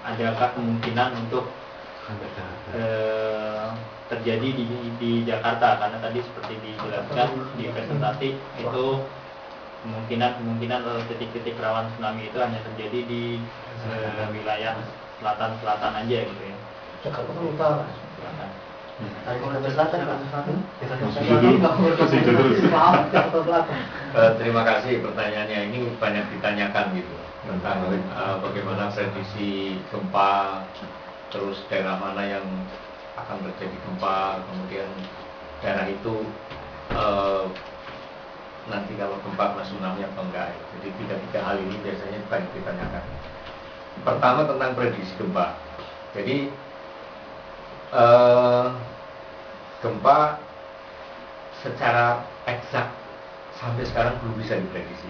adakah kemungkinan untuk terjadi di Jakarta, karena tadi seperti dijelaskan di presentasi itu kemungkinan titik-titik rawan tsunami itu hanya terjadi di wilayah selatan aja gitu ya. Jakarta kan utara. Selatan. Terima kasih pertanyaannya. Ini banyak ditanyakan gitu tentang bagaimana prediksi gempa, terus daerah mana yang akan terjadi gempa, kemudian daerah itu nanti kalau gempa tsunami apa enggak. Jadi tiga hal ini biasanya banyak ditanyakan. Pertama tentang prediksi gempa. Jadi gempa secara eksak sampai sekarang belum bisa diprediksi.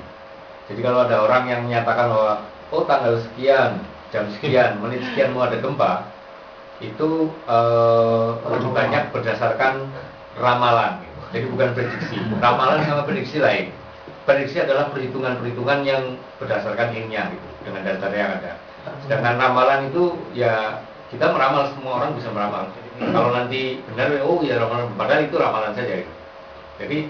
Jadi kalau ada orang yang menyatakan bahwa tanggal sekian, jam sekian, menit sekian mau ada gempa, itu lebih banyak berdasarkan ramalan gitu. Jadi bukan prediksi. Ramalan sama prediksi lain. Prediksi adalah perhitungan-perhitungan yang berdasarkan ilmiah gitu, dengan data yang ada. Sedangkan ramalan itu ya kita meramal, semua orang bisa meramal. Kalau nanti benar, ya ramalan, padahal itu ramalan saja gitu. Jadi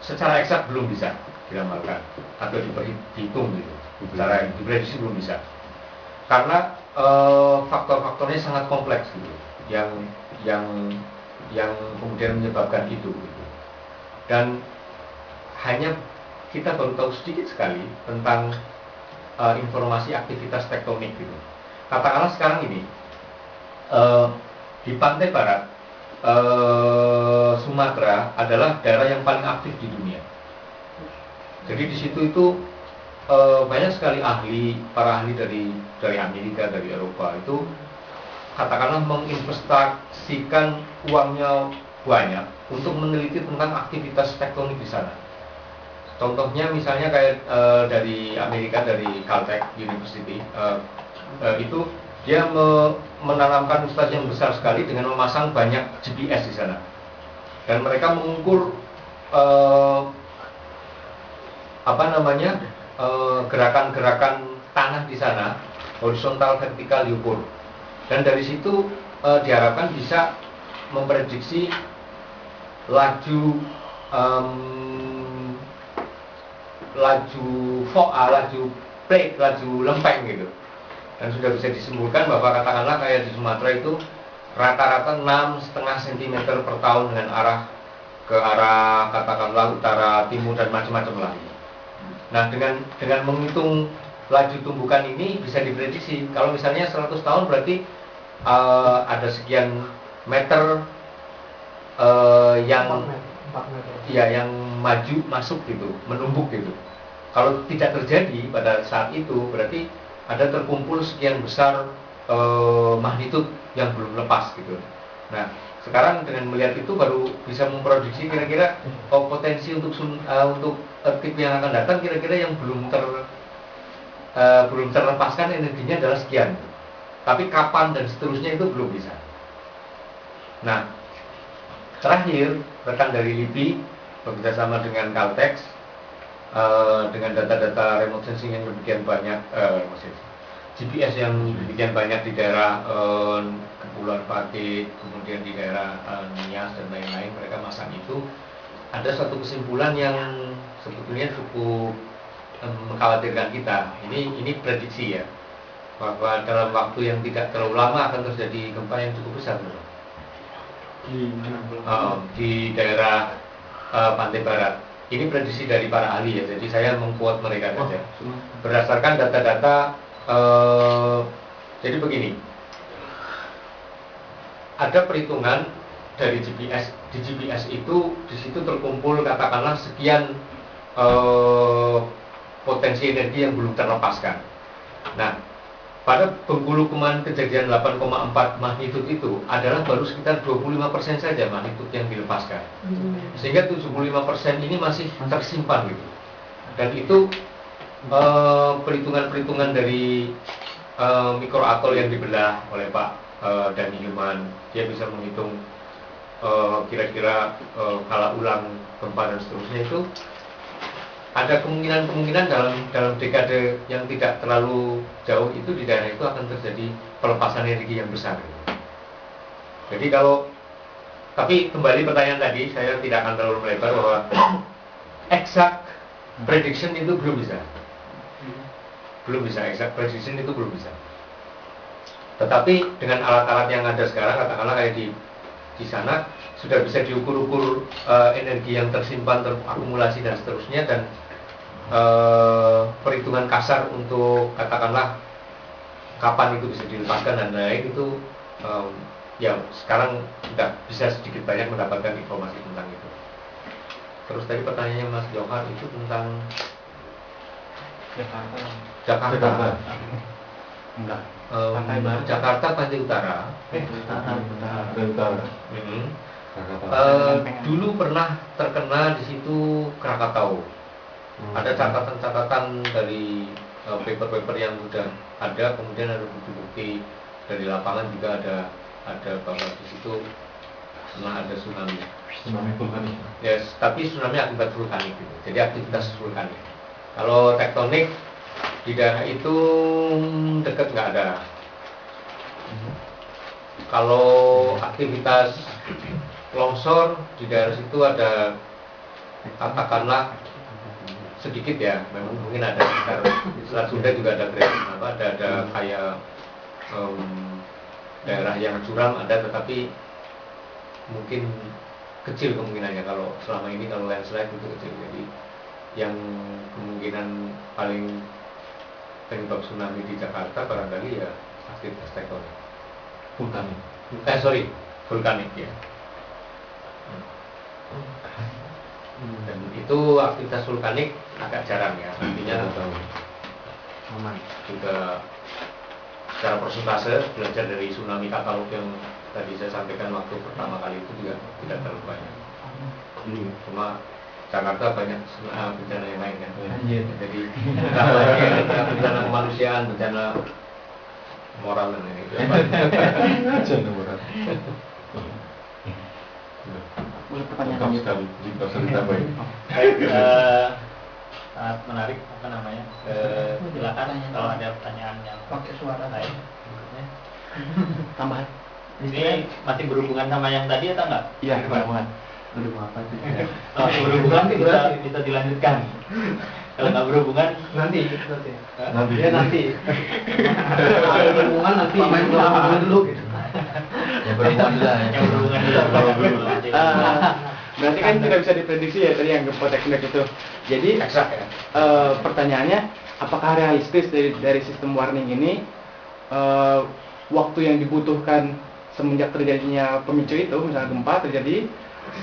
secara eksak belum bisa diramalkan atau dihitung gitu. Secara diprediksi belum bisa. Karena faktor-faktornya sangat kompleks gitu. Yang kemudian menyebabkan itu gitu. Dan hanya kita baru tahu sedikit sekali tentang informasi aktivitas tektonik gitu. Katakanlah sekarang ini di pantai barat Sumatera adalah daerah yang paling aktif di dunia. Jadi di situ itu banyak sekali para ahli dari Amerika, dari Eropa itu katakanlah menginvestasikan uangnya banyak untuk meneliti tentang aktivitas tektonik di sana. Contohnya misalnya kayak dari Amerika, dari Caltech University, itu dia menanamkan ustadz yang besar sekali dengan memasang banyak GPS di sana. Dan mereka mengukur gerakan-gerakan tanah di sana, horizontal, vertikal diukur. Dan dari situ diharapkan bisa memprediksi laju plate, laju lempeng gitu. Dan sudah bisa disimpulkan bahwa katakanlah kayak di Sumatera itu rata-rata 6,5 cm per tahun dengan arah ke arah katakanlah utara, timur dan macam-macam lah. Nah dengan menghitung laju tumbukan ini bisa diprediksi. Kalau misalnya 100 tahun berarti ada sekian meter yang maju masuk gitu, menumbuk gitu. Kalau tidak terjadi pada saat itu berarti ada terkumpul sekian besar magnitudo yang belum lepas gitu. Nah sekarang dengan melihat itu baru bisa memproduksi kira-kira potensi untuk earthquake yang akan datang, kira-kira yang belum terlepaskan energinya adalah sekian. Tapi kapan dan seterusnya itu belum bisa. Nah terakhir rekan dari LIPI bekerjasama dengan Caltech dengan data-data remote sensing yang demikian banyak, GPS yang demikian banyak di daerah Kepulauan Fatih, kemudian di daerah Nias dan lain-lain, mereka masang itu. Ada satu kesimpulan yang sebetulnya cukup mengkhawatirkan kita. Ini prediksi ya, bahwa dalam waktu yang tidak terlalu lama akan terjadi gempa yang cukup besar di daerah pantai barat. Ini prediksi dari para ahli ya, jadi saya mengquote mereka saja berdasarkan data-data. Jadi begini, ada perhitungan dari GPS. Di GPS itu di situ terkumpul katakanlah sekian potensi energi yang belum terlepaskan. Nah pada Bengkulu kemarin kejadian 8,4 magnitudo itu adalah baru sekitar 25% saja magnitudo yang dilepaskan. Sehingga 75% ini masih tersimpan gitu. Dan itu perhitungan-perhitungan dari mikroatol yang dibelah oleh Pak Dani Hilman. Dia bisa menghitung kira-kira kala ulang gempa dan seterusnya itu ada kemungkinan dalam dekade yang tidak terlalu jauh itu di daerah itu akan terjadi pelepasan energi yang besar. Jadi tapi kembali pertanyaan tadi, saya tidak akan terlalu melebar bahwa exact prediction itu belum bisa. Exact prediction itu belum bisa. Tetapi dengan alat-alat yang ada sekarang, katakanlah kayak di sana sudah bisa diukur-ukur energi yang tersimpan, terakumulasi dan seterusnya, dan perhitungan kasar untuk katakanlah kapan itu bisa dilepaskan dan lain itu ya sekarang sudah bisa sedikit banyak mendapatkan informasi tentang itu. Terus tadi pertanyaannya Mas Johan itu tentang Jakarta. Enggak. Jakarta Pantai Utara. Dulu pernah terkena di situ Krakatau. Ada catatan-catatan dari paper-paper yang sudah ada, kemudian ada bukti-bukti dari lapangan juga ada bahwa di situ pernah ada tsunami vulkanik. Yes, tapi tsunami akibat vulkanik gitu. Jadi aktivitas vulkanik. Kalau tektonik di daerah itu dekat nggak ada. Kalau aktivitas longsor di daerah situ ada, katakanlah sedikit ya, memang mungkin ada sekitar Selat Sunda juga ada kayak daerah yang curam ada, tetapi mungkin kecil kemungkinannya kalau selama ini kalau landslide itu kecil. Jadi yang kemungkinan paling penyebab tsunami di Jakarta barangkali ya aktivitas tektonik vulkanik ya. Dan itu aktivitas vulkanik agak jarang ya, artinya juga secara persentase belajar dari tsunami katalog yang tadi saya sampaikan waktu pertama kali itu juga tidak terlalu banyak. Cuma Jakarta banyak bencana yang lain kan. Jadi ada bencana kemanusiaan, bencana moral dan ini. Bencana moral. Boleh pertanyaan sekali, jika bisa ditambahin. Sangat menarik, silakan kalau ada pertanyaan yang pakai suara lain. Tambahan. Ini masih berhubungan sama yang tadi atau enggak? Iya, berhubungan. Aduh, apa itu? Kalau berhubungan bisa dilanjutkan. Kalau nggak berhubungan Nanti. Ya nanti. Kalau berhubungan nanti. Main dulu gitu. Ya berhubungan dulu. Yang berhubungan dulu. Berarti kan tidak bisa diprediksi ya tadi yang gempa tektonik itu. Jadi Eksak ya. Pertanyaannya, apakah realistis dari sistem warning ini waktu yang dibutuhkan semenjak terjadinya pemicu itu, misalnya gempa terjadi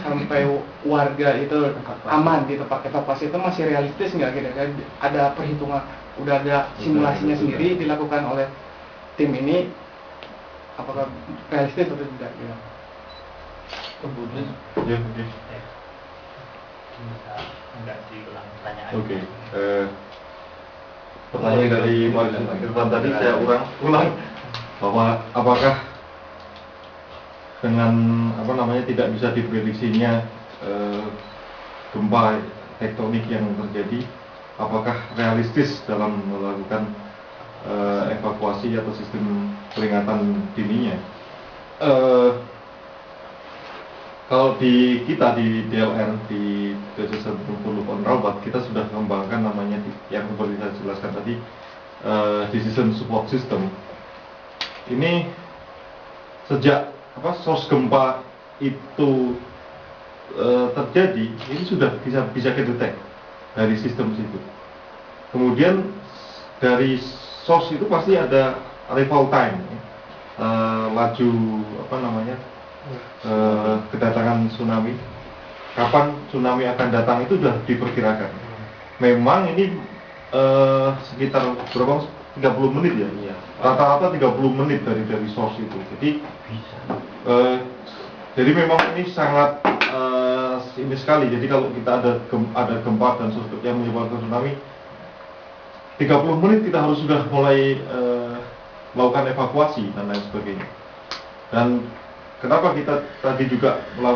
sampai warga itu aman di tempat evakuasi itu masih realistis nggak gitu kan? Ada perhitungan, udah ada simulasinya sendiri dilakukan oleh tim ini, apakah realistis atau tidak gitu? Ya, mungkin. Bisa enggak diulang pertanyaan. Oke. Pertanyaan dari Mas Irfan tadi saya ulang bahwa apakah dengan tidak bisa diprediksinya gempa tektonik yang terjadi, apakah realistis dalam melakukan evakuasi atau sistem peringatan dininya? Kalau di DLR di Disaster Loop on Rawat, kita sudah mengembangkan namanya yang seperti saya jelaskan tadi, Decision Support System. Ini sejak source gempa itu terjadi, ini sudah bisa kedetek dari sistem situ. Kemudian dari source itu pasti ada arrival time, laju kedatangan tsunami, kapan tsunami akan datang itu sudah diperkirakan. Memang ini sekitar 30 menit ya, rata-rata 30 menit dari source itu. Jadi memang ini sangat ini sekali. Jadi kalau kita ada gempa dan sesuatu yang menyebabkan tsunami, 30 menit kita harus sudah mulai melakukan evakuasi dan lain sebagainya. Dan kenapa kita tadi juga melakukan